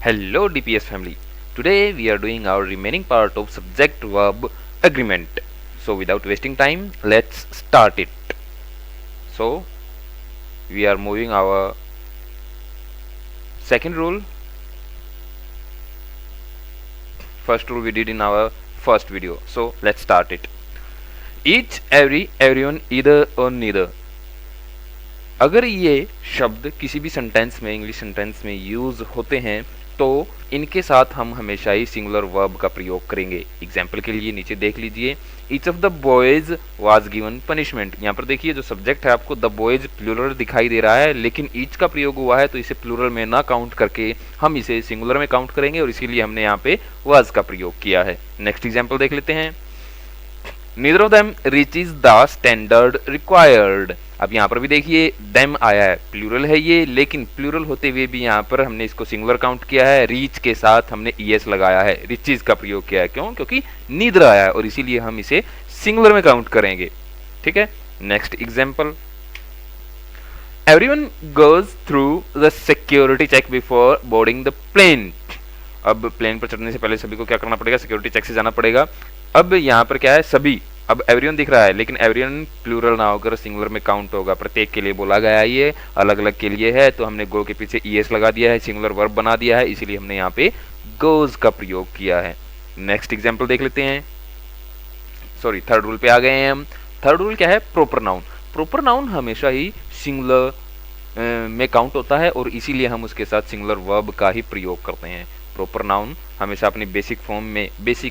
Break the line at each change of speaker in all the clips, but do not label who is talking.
Hello DPS family. Today we are doing our remaining part of subject verb agreement. So without wasting time, let's start it. So we are moving our second rule. First rule we did in our first video. So let's start it. Each, every, everyone, either or neither. अगर ये शब्द किसी भी sentence में English sentence में use होते हैं तो इनके साथ हम हमेशा ही सिंगुलर वर्ब का प्रयोग करेंगे। एग्जाम्पल के लिए नीचे देख लीजिए, each of the boys was given punishment. यहाँ पर देखिए जो सब्जेक्ट है आपको द बॉयज प्लूरल दिखाई दे रहा है, लेकिन ईच का प्रयोग हुआ है तो इसे प्लूरल में ना काउंट करके हम इसे सिंगुलर में काउंट करेंगे और इसीलिए हमने यहाँ पे वाज का प्रयोग किया है। नेक्स्ट एग्जाम्पल देख लेते हैं, neither of them reaches the standard required. अब यहाँ पर भी देखिए देम आया है, प्लूरल है ये, लेकिन प्लूरल होते हुए भी यहाँ पर हमने इसको सिंगुलर काउंट किया है। रीच के साथ हमने ईएस लगाया है, रिचेज का प्रयोग किया है। क्यों? क्योंकि नीदर आया है और इसीलिए हम इसे सिंगुलर में काउंट करेंगे। ठीक है, next example, everyone goes through the security check before boarding the plane. अब प्लेन पर चढ़ने से पहले सभी को क्या करना पड़ेगा? सिक्योरिटी चेक से जाना पड़ेगा। अब यहाँ पर क्या है? सभी। अब एवरीवन दिख रहा है, लेकिन एवरीवन प्लूरल ना होकर सिंगुलर में काउंट होगा। प्रत्येक के लिए बोला गया है, ये अलग अलग के लिए है, तो हमने गो के पीछे ईएस लगा दिया है, सिंगुलर वर्ब बना दिया है, इसीलिए हमने यहाँ पे गोज का प्रयोग किया है। नेक्स्ट एग्जाम्पल देख लेते हैं, सॉरी थर्ड रूल पे आ गए हैं हम। थर्ड रूल क्या है? Proper noun. प्रॉपर नाउन हमेशा ही सिंगुलर में काउंट होता है और इसीलिए हम उसके साथ सिंगुलर वर्ब का ही प्रयोग करते हैं। प्रॉपर नाउन हमेशा अपनी बेसिक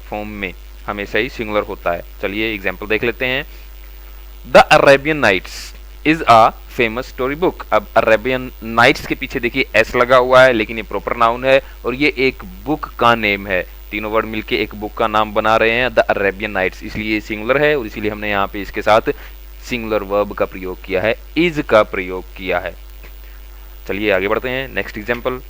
फॉर्म में हमेशा ही सिंगुलर होता है। चलिए एग्जाम्पल देख लेते हैं, the Arabian Nights is a famous story book. अब अरेबियन नाइट्स के पीछे देखिए एस लगा हुआ है, लेकिन ये प्रॉपर नाउन है और ये एक बुक का नेम है। तीनों वर्ड मिलके एक बुक का नाम बना रहे हैं, द अरेबियन नाइट्स, इसलिए सिंगुलर है और इसीलिए हमने यहाँ पे इसके साथ सिंगुलर वर्ब का प्रयोग किया है, इज का प्रयोग किया है। चलिए आगे बढ़ते हैं, next example,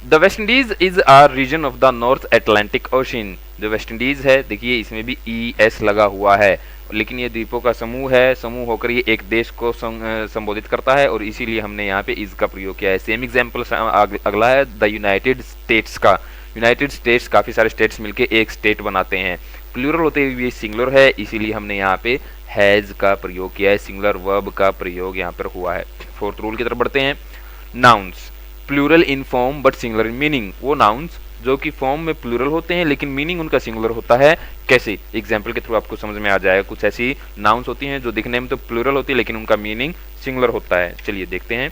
the West Indies is a region of the North Atlantic Ocean. जो वेस्ट इंडीज है देखिए इसमें भी ई एस लगा हुआ है, लेकिन ये द्वीपों का समूह है, समूह होकर ये एक देश को संबोधित करता है और इसीलिए हमने यहाँ पे इज का प्रयोग किया है। सेम एग्जाम्पल अगला है द यूनाइटेड स्टेट्स का। यूनाइटेड स्टेट्स काफी सारे स्टेट्स मिलके एक स्टेट बनाते हैं, प्लूरल होते हुए ये सिंगुलर है, इसीलिए हमने यहाँ पे हैज का प्रयोग किया है, सिंगुलर वर्ब का प्रयोग यहाँ पर हुआ है। फोर्थ रूल की तरफ बढ़ते हैं, nouns plural in form but singular in meaning. वो नाउन्स जो कि फॉर्म में प्लूरल होते हैं लेकिन मीनिंग उनका सिंगुलर होता है। कैसे? एग्जाम्पल के थ्रू आपको समझ में आ जाएगा। कुछ ऐसी नाउन्स होती हैं जो दिखने में तो प्लूरल होती है लेकिन उनका मीनिंग सिंगुलर होता है। चलिए देखते हैं,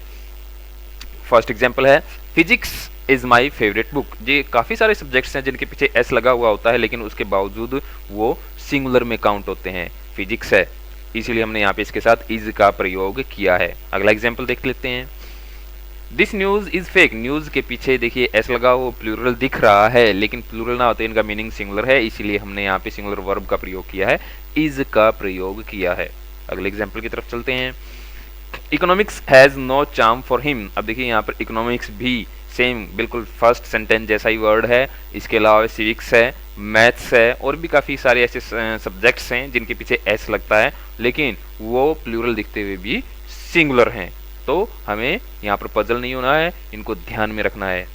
फर्स्ट एग्जाम्पल है, physics is my favourite book. ये काफी सारे सब्जेक्ट्स हैं जिनके पीछे एस लगा हुआ होता है, लेकिन उसके बावजूद वो सिंगुलर में काउंट होते हैं। फिजिक्स है, इसीलिए हमने यहाँ पे इसके साथ इज का प्रयोग किया है। अगला एग्जाम्पल देख लेते हैं, this news is fake. News के पीछे देखिए एस लगा हुआ, प्लूरल दिख रहा है लेकिन प्लूरल ना होते इनका मीनिंग सिंगुलर है, इसीलिए हमने यहाँ पे सिंगुलर वर्ब का प्रयोग किया है, इज का प्रयोग किया है। अगले एग्जाम्पल की तरफ चलते हैं, economics has no charm for him. अब देखिए यहाँ पर इकोनॉमिक्स भी सेम बिल्कुल फर्स्ट सेंटेंस जैसा ही वर्ड है। इसके अलावा सिविक्स है, मैथ्स है और भी काफ़ी सारे ऐसे सब्जेक्ट्स हैं जिनके पीछे एस लगता है लेकिन वो प्लूरल दिखते हुए भी सिंगुलर हैं, तो हमें यहाँ पर पजल नहीं होना है, इनको ध्यान में रखना है।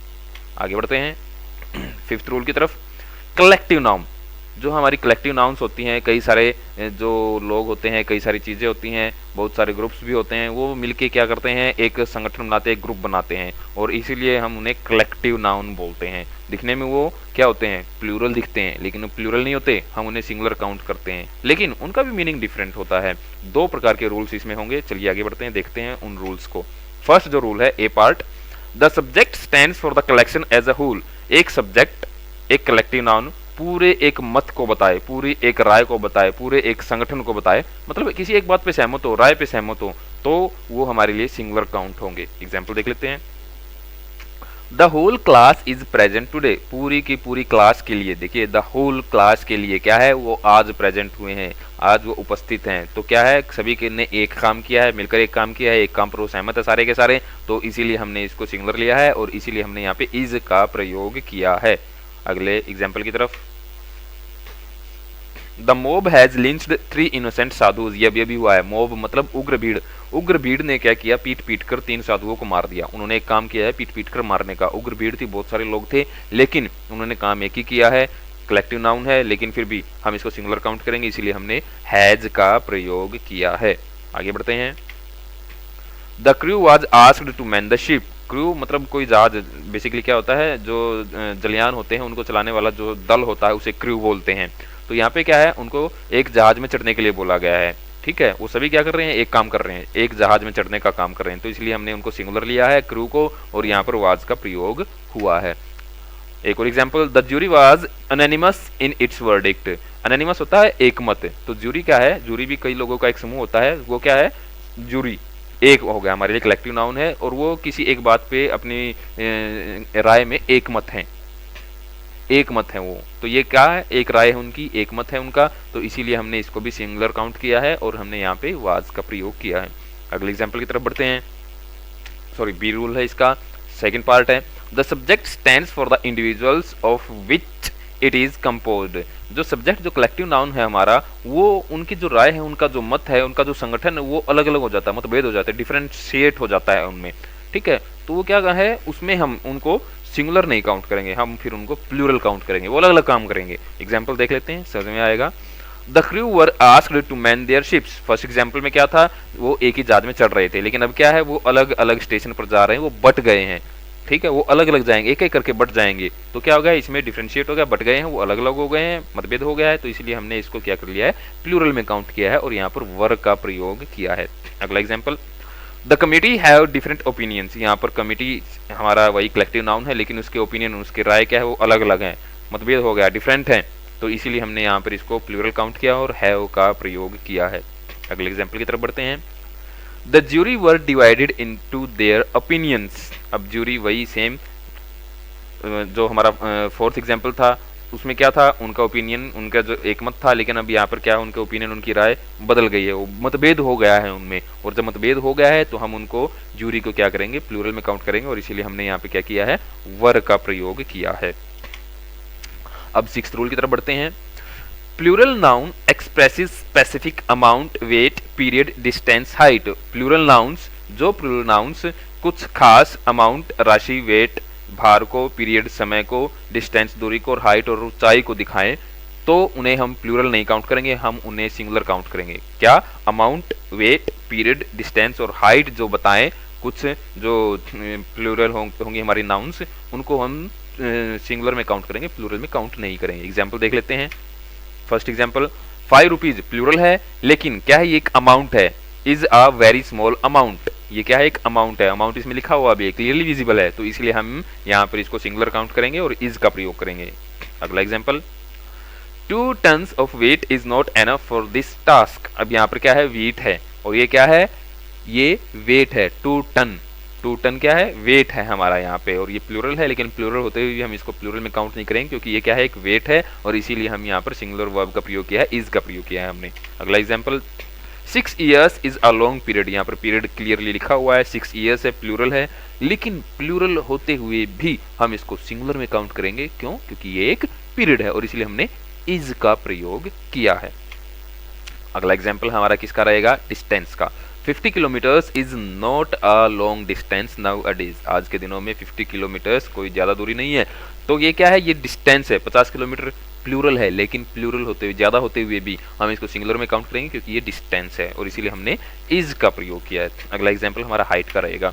आगे बढ़ते हैं फिफ्थ रूल की तरफ, कलेक्टिव नाउन। जो हमारी कलेक्टिव नाउन्स होती हैं, कई सारे जो लोग होते हैं, कई सारी चीज़ें होती हैं, बहुत सारे ग्रुप्स भी होते हैं, वो मिलके क्या करते हैं? एक संगठन बनाते हैं, एक ग्रुप बनाते हैं और इसीलिए हम उन्हें कलेक्टिव नाउन बोलते हैं। दिखने में वो क्या होते हैं? प्लूरल दिखते हैं, लेकिन वो प्लूरल नहीं होते, हम उन्हें सिंगुलर काउंट करते हैं, लेकिन उनका भी मीनिंग डिफरेंट होता है। दो प्रकार के रूल्स इसमें होंगे। चलिए आगे बढ़ते हैं, देखते हैं उन रूल्स को। फर्स्ट जो रूल है, apart, the subject stands for the collection as a whole. एक सब्जेक्ट एक कलेक्टिव नाउन पूरे एक मत को बताए, पूरी एक राय को बताए, पूरे एक संगठन को बताए, मतलब किसी एक बात पे सहमत हो, राय पे सहमत हो, तो वो हमारे लिए सिंगुलर काउंट होंगे। एग्जाम्पल देख लेते हैं, the whole class is present today. पूरी की पूरी क्लास के लिए, देखिए द होल क्लास के लिए क्या है? वो आज प्रेजेंट हुए हैं, आज वो उपस्थित हैं, तो क्या है? सभी के ने एक काम किया है, मिलकर एक काम किया है, एक काम पर वो सहमत है सारे के सारे, तो इसीलिए हमने इसको सिंगुलर लिया है और इसीलिए हमने यहाँ पे इज का प्रयोग किया है। अगले एग्जाम्पल की तरफ, the mob has lynched 3 innocent sadhus, ये अभी हुआ है। मोब मतलब उग्र भीड़। उग्र भीड़ ने क्या किया, पीट पीट कर 3 साधुओं को मार दिया। उन्होंने एक काम किया है पीट पीट कर मारने का। उग्र भीड़ थी, बहुत सारे लोग थे, लेकिन उन्होंने काम एक ही किया है। कलेक्टिव नाउन है, लेकिन फिर भी हम इसको सिंगुलर काउंट करेंगे, इसीलिए हमने हैज का प्रयोग किया है। आगे बढ़ते हैं। The crew was asked to man the ship. Crew मतलब कोई जहाज, बेसिकली क्या होता है, जो जलयान होते हैं उनको चलाने वाला जो दल होता है उसे क्रू बोलते हैं। तो यहाँ पे क्या है, उनको एक जहाज में चढ़ने के लिए बोला गया है। ठीक है, वो सभी क्या कर रहे हैं, एक काम कर रहे हैं, एक जहाज में चढ़ने का काम कर रहे हैं। तो इसलिए हमने उनको सिंगुलर लिया है क्रू को, और यहाँ पर वाज का प्रयोग हुआ है। एक और example, the jury was anonymous in its verdict. Anonymous होता है एक मत, तो ज्यूरी क्या है, ज्यूरी भी कई लोगों का एक समूह होता है, वो क्या है, ज्यूरी एक हो गया, हमारे लिए कलेक्टिव नाउन है, और वो किसी एक बात पे अपनी राय में एक मत है, एक मत है वो। तो ये क्या है, एक राय है उनकी, एक मत है उनका, तो इसीलिए हमने इसको भी सिंगुलर काउंट किया है और हमने यहाँ पे वाज का प्रयोग किया है। अगले एग्जाम्पल की तरफ बढ़ते हैं। सॉरी, बी रूल है इसका, सेकेंड पार्ट है। The subject stands for the individuals of which it is composed. जो सब्जेक्ट, जो कलेक्टिव नाउन है हमारा, वो उनकी जो राय है, उनका जो मत है, उनका जो संगठन है, वो अलग अलग हो जाता है, मतभेद हो जाता है, डिफरेंशिएट हो जाता है उनमें। ठीक है, तो वो क्या है, उसमें हम उनको सिंगुलर नहीं काउंट करेंगे, हम फिर उनको प्लूरल काउंट करेंगे, वो अलग अलग काम करेंगे। एग्जाम्पल देख लेते हैं, समझ में आएगा। The crew were asked to man their ships. First example में क्या था, वो एक ही जहाज में चढ़ रहे थे, लेकिन अब क्या है, वो अलग अलग स्टेशन पर जा रहे हैं, वो बट गए हैं। ठीक है, वो अलग अलग जाएंगे, एक एक करके बट जाएंगे। तो क्या हो गया, इसमें डिफरेंशिएट हो गया, बट गए हैं, वो अलग अलग हो गए हैं, मतभेद हो गया है, तो इसलिए हमने इसको क्या कर लिया है, प्लूरल में काउंट किया है और यहाँ पर वर का प्रयोग किया है। अगला example, the committee have different opinions. यहाँ पर कमिटी हमारा वही कलेक्टिव नाउन है, लेकिन उसके ओपिनियन, उसकी राय क्या है, वो अलग अलग है, मतभेद हो गया, डिफरेंट है, तो इसीलिए हमने यहाँ पर इसको प्लूरल काउंट किया और हैव का प्रयोग किया है। अगले एग्जाम्पल की तरफ बढ़ते हैं। The jury were divided into their opinions. अब ज्यूरी वही सेम जो हमारा फोर्थ एग्जाम्पल था, उसमें क्या था, उनका ओपिनियन, उनका जो एक मत था, लेकिन अब यहाँ पर क्या है, उनके ओपिनियन, उनकी राय बदल गई है, वो मतभेद हो गया है उनमें, और जब मतभेद हो गया है तो हम उनको ज्यूरी को क्या करेंगे, प्लूरल में काउंट करेंगे, और इसीलिए हमने यहाँ पे क्या किया है, वर का प्रयोग किया है। अब सिक्स्थ रूल की तरफ बढ़ते हैं। Plural noun expresses specific amount, weight, period, distance, height. Plural nouns, जो प्लूरल नाउन्स कुछ खास अमाउंट, राशि, वेट, भार को, पीरियड, समय को, डिस्टेंस, दूरी को, और हाइट और ऊंचाई को दिखाएं, तो उन्हें हम प्लूरल नहीं काउंट करेंगे, हम उन्हें सिंगुलर काउंट करेंगे। क्या, अमाउंट, वेट, पीरियड, डिस्टेंस और हाइट जो बताएं, कुछ जो प्लूरल होंगे हमारी नाउन्स, उनको हम सिंगुलर में काउंट करेंगे, प्लूरल में काउंट नहीं करेंगे। एग्जाम्पल देख लेते हैं। फर्स्ट एग्जाम्पल, 5 रुपीज प्लूरल है, लेकिन क्या है, ये एक अमाउंट है, is a very small amount. ये क्या है, एक अमाउंट है, अमाउंट इसमें लिखा हुआ भी है, क्लियरली विजिबल है, तो इसलिए हम यहाँ पर इसको सिंगुलर काउंट करेंगे और इज का प्रयोग करेंगे। अगला example, 2 tons of weight is not enough for this task. अब यहाँ पर क्या है, वीट है, और ये क्या है, ये वेट है, 2 टन। 2 टन क्या है, वेट है हमारा यहाँ पे, और ये प्लूरल है, लेकिन प्लूरल होते हुए हम इसको प्लूरल में काउंट नहीं करेंगे, क्योंकि ये क्या है, एक वेट है, और इसीलिए हम यहाँ पर सिंगुलर वर्ब का प्रयोग किया है, इज का प्रयोग किया है हमने। अगला example, 6 years is a long period. यहाँ पर पीरियड क्लियरली लिखा हुआ है, 6 years है, प्लूरल है, लेकिन प्लूरल होते हुए भी हम इसको सिंगुलर में काउंट करेंगे। क्यों, क्योंकि ये एक पीरियड है, और इसलिए हमने इज का प्रयोग किया है। अगला एग्जाम्पल हमारा किसका रहेगा, डिस्टेंस का। 50 kilometres is not a long distance now a days. आज के दिनों में 50 किलोमीटर्स कोई ज्यादा दूरी नहीं है, तो ये क्या है, ये डिस्टेंस है। 50 किलोमीटर प्लूरल है, लेकिन प्लूरल होते हुए, ज्यादा होते हुए भी हम इसको सिंगुलर में काउंट करेंगे, क्योंकि ये डिस्टेंस है, और इसीलिए हमने इज का प्रयोग किया है। अगला एग्जाम्पल हमारा हाइट का रहेगा।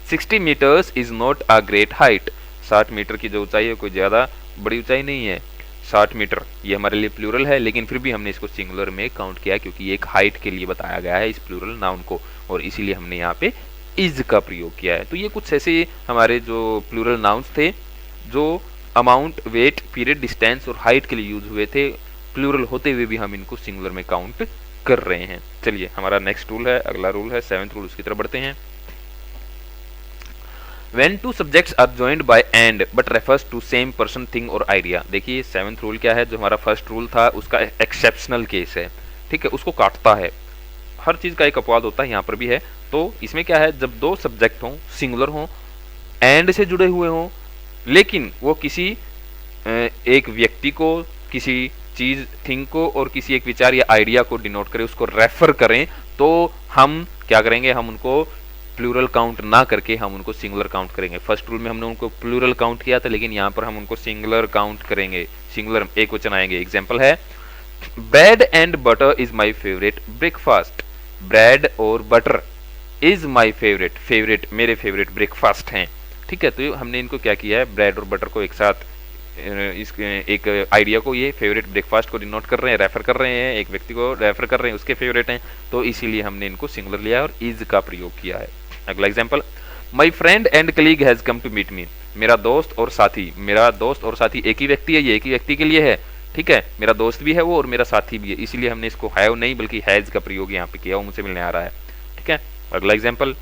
60 metres is not a great height. 60 metre की जो ऊंचाई है, कोई ज्यादा बड़ी ऊंचाई नहीं है, 60 मीटर, ये हमारे लिए प्लूरल है, लेकिन फिर भी हमने इसको सिंगुलर में काउंट किया, क्योंकि ये एक हाइट के लिए बताया गया है इस प्लूरल नाउन को, और इसीलिए हमने यहाँ पे इज का प्रयोग किया है। तो ये कुछ ऐसे हमारे जो प्लूरल नाउन्स थे, जो अमाउंट, वेट, पीरियड, डिस्टेंस और हाइट के लिए यूज हुए थे, प्लूरल होते हुए भी हम इनको सिंगुलर में काउंट कर रहे हैं। चलिए, हमारा नेक्स्ट रूल है, अगला रूल है 7th रूल, उसकी तरफ बढ़ते हैं। When two subjects are joined by and but refers to same person, thing और idea। देखिए 7th रूल क्या है, जो हमारा फर्स्ट रूल था उसका एक्सेप्शनल केस है, ठीक है, उसको काटता है। हर चीज का एक अपवाद होता है, यहाँ पर भी है। तो इसमें क्या है, जब 2 सब्जेक्ट हों, सिंगुलर हों, एंड से जुड़े हुए हों, लेकिन वो किसी एक व्यक्ति को, किसी चीज थिंग को और किसी एक विचार या आइडिया को डिनोट करें, उसको रेफर करें, तो हम क्या करेंगे, हम उनको प्लूरल काउंट ना करके हम उनको सिंगुलर काउंट करेंगे। फर्स्ट रूल में हमने उनको प्लूरल काउंट किया था, लेकिन यहाँ पर हम उनको सिंगुलर काउंट करेंगे, सिंगुलर एक वचन आएंगे। एग्जाम्पल है, bread and butter is my favourite breakfast. Bread और butter is my favourite, favourite मेरे फेवरेट ब्रेकफास्ट हैं। ठीक है, तो हमने इनको क्या किया है, ब्रेड और बटर को एक साथ इस एक आइडिया को, ये फेवरेट ब्रेकफास्ट को डिनोट कर रहे हैं, रेफर कर रहे हैं, एक व्यक्ति को रेफर कर रहे हैं, उसके फेवरेट हैं, तो इसीलिए हमने इनको सिंगुलर लिया और इज का प्रयोग किया है। अगला example, my friend and colleague has come to meet me. मेरा दोस्त और साथी, मेरा दोस्त और साथी एक ही व्यक्ति है, ये एक ही व्यक्ति के लिए है। ठीक है, मेरा दोस्त भी है वो और मेरा साथी भी है, इसीलिए हमने इसको हैव नहीं बल्कि हैज का प्रयोग यहाँ पे किया, वो मुझे मिलने आ रहा है। ठीक है, अगला example,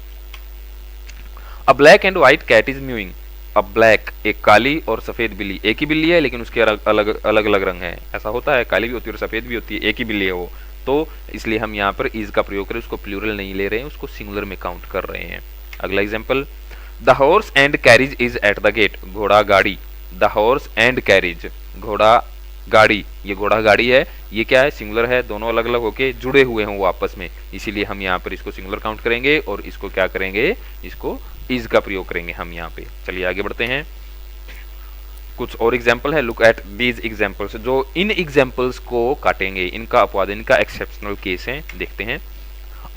a black and white cat is mewing. अब ब्लैक, एक काली और सफेद बिल्ली, एक ही बिल्ली है लेकिन उसके अलग अलग रंग है, ऐसा होता है, काली भी होती है और सफेद भी होती है, एक ही बिल्ली है वो, तो इसलिए हम यहाँ पर इज का प्रयोग करें, उसको प्लूरल नहीं ले रहे हैं, उसको सिंगुलर में काउंट कर रहे हैं। अगला example, the horse and carriage is at the gate. घोड़ा गाड़ी, द हॉर्स एंड कैरिज, घोड़ा गाड़ी, ये घोड़ा गाड़ी है, ये क्या है, सिंगुलर है, दोनों अलग अलग होके जुड़े हुए हैं वो आपस में, इसीलिए हम यहाँ पर इसको सिंगुलर काउंट करेंगे और इसको क्या करेंगे, इसको इज का प्रयोग करेंगे हम यहाँ पे। चलिए आगे बढ़ते हैं, कुछ और एग्जाम्पल है, लुक एट दीज एग्जाम्पल्स, जो इन एग्जाम्पल्स को काटेंगे, इनका अपवाद, इनका एक्सेप्शनल केस है, देखते हैं।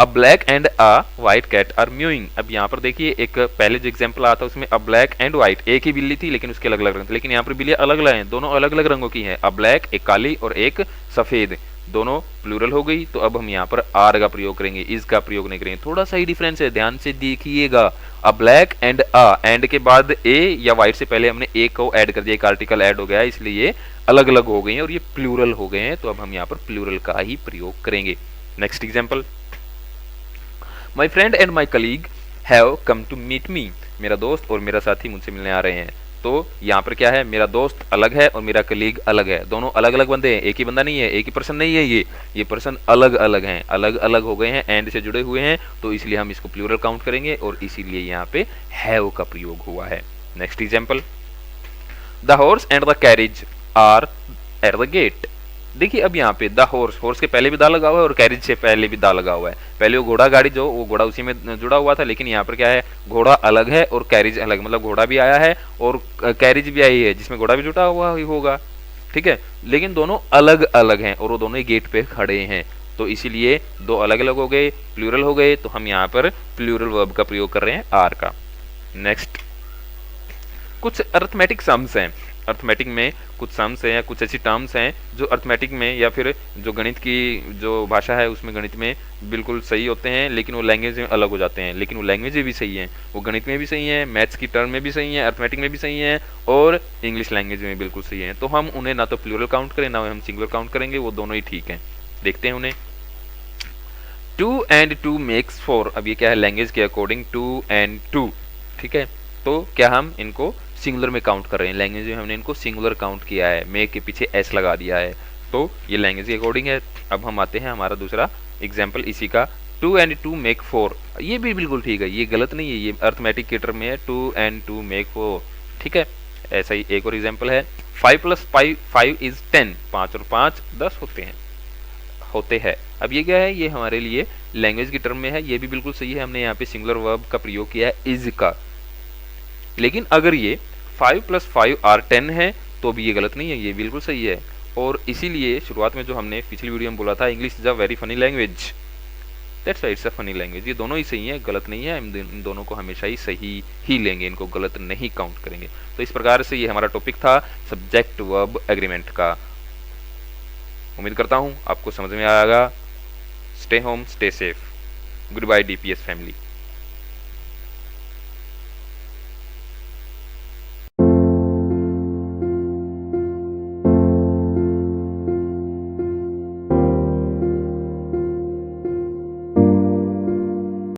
A black and a white cat are mewing. अब यहाँ पर देखिए, एक पहले जो एग्जाम्पल आता है उसमें अ ब्लैक एंड व्हाइट, एक ही बिल्ली थी लेकिन उसके अलग अलग रंग थे, लेकिन यहाँ पर बिल्लियां अलग अलग हैं, दोनों अलग अलग रंगों की हैं। अ ब्लैक, एक काली और एक सफेद, दोनों प्लूरल हो गई, तो अब हम यहाँ पर आर का प्रयोग करेंगे, इज का प्रयोग नहीं करेंगे। थोड़ा सा ही डिफरेंस है, ध्यान से देखिएगा। अ ब्लैक एंड अ, एंड के बाद ए या व्हाइट से पहले हमने ए को ऐड कर दिया, एक आर्टिकल ऐड हो गया, इसलिए ये अलग अलग हो गए हैं और ये प्लूरल हो गए हैं, तो अब हम यहाँ पर प्लूरल का ही प्रयोग करेंगे। Next example, my friend and my colleague have come to meet me. मेरा दोस्त और मेरा साथी मुझसे मिलने आ रहे हैं, तो यहाँ पर क्या है, मेरा दोस्त अलग है और मेरा कलीग अलग है, दोनों अलग अलग बंदे हैं, एक ही बंदा नहीं है, एक ही पर्सन नहीं है, ये पर्सन अलग अलग हैं, अलग अलग हो गए हैं, एंड से जुड़े हुए हैं, तो इसलिए हम इसको प्लूरल काउंट करेंगे और इसीलिए यहाँ पे हैव का प्रयोग हुआ है। Next example, the horse and the carriage are at the gate. देखिए अब यहाँ पे द हॉर्स, हॉर्स के पहले भी दा लगा हुआ है और कैरिज से पहले भी दा लगा हुआ है। पहले वो घोड़ा गाड़ी, जो वो घोड़ा उसी में जुड़ा हुआ था, लेकिन यहाँ पर क्या है, घोड़ा अलग है और कैरिज अलग, मतलब घोड़ा भी आया है और कैरिज भी आई है जिसमें घोड़ा भी जुटा हुआ ही होगा। ठीक है, लेकिन दोनों अलग अलग हैं और वो दोनों ही गेट पे खड़े हैं, तो इसीलिए दो अलग अलग हो गए, प्लूरल हो गए, तो हम यहाँ पर प्लूरल वर्ब का प्रयोग कर रहे हैं, आर का। नेक्स्ट, कुछ अर्थमेटिक सम्स हैं। अर्थमेटिक में कुछ सम्स हैं या कुछ ऐसी टर्म्स हैं जो अर्थमेटिक में या फिर जो गणित की जो भाषा है उसमें गणित में बिल्कुल सही होते हैं, लेकिन वो लैंग्वेज में अलग हो जाते हैं। लेकिन वो लैंग्वेज में भी सही हैं, वो गणित में भी सही हैं, मैथ्स की टर्म में भी सही हैं, अर्थमेटिक में भी सही हैं और इंग्लिश लैंग्वेज में बिल्कुल सही हैं। तो हम उन्हें ना तो प्लूरल काउंट करें ना हम सिंगुलर काउंट करेंगे, वो दोनों ही ठीक हैं। देखते हैं उन्हें। 2 and 2 makes 4। अब ये क्या है, लैंग्वेज के अकॉर्डिंग 2 and 2, ठीक है, तो क्या हम इनको सिंगुलर में काउंट कर रहे हैं, लैंग्वेज में हमने इनको सिंगुलर काउंट किया है, मेक के पीछे एस लगा दिया है, तो ये लैंग्वेज के अकॉर्डिंग है। अब हम आते हैं हमारा दूसरा एग्जाम्पल इसी का, 2 and 2 make 4। ये भी बिल्कुल ठीक है, ये गलत नहीं है, ये अर्थमेटिक के टर्म में है, 2 and 2 make 4, ठीक है। ऐसा ही एक और एग्जाम्पल है, 5 + 5 is 10। 5 और 5 10 होते हैं। अब ये क्या है, ये हमारे लिए लैंग्वेज की टर्म में है, ये भी बिल्कुल सही है, हमने यहाँ पे सिंगुलर वर्ब का प्रयोग किया है इज का। लेकिन अगर ये 5 + 5 are 10 है तो भी ये गलत नहीं है, ये बिल्कुल सही है। और इसीलिए शुरुआत में जो हमने पिछली वीडियो में बोला था, English is a very funny language, that's why it's a funny language, ये दोनों ही सही है, गलत नहीं है, हम इन दोनों को हमेशा ही सही ही लेंगे, इनको गलत नहीं काउंट करेंगे। तो इस प्रकार से ये हमारा टॉपिक था सब्जेक्ट वर्ब एग्रीमेंट का। उम्मीद करता हूँ आपको समझ में आएगा। Stay home, stay safe. Goodbye DPS family.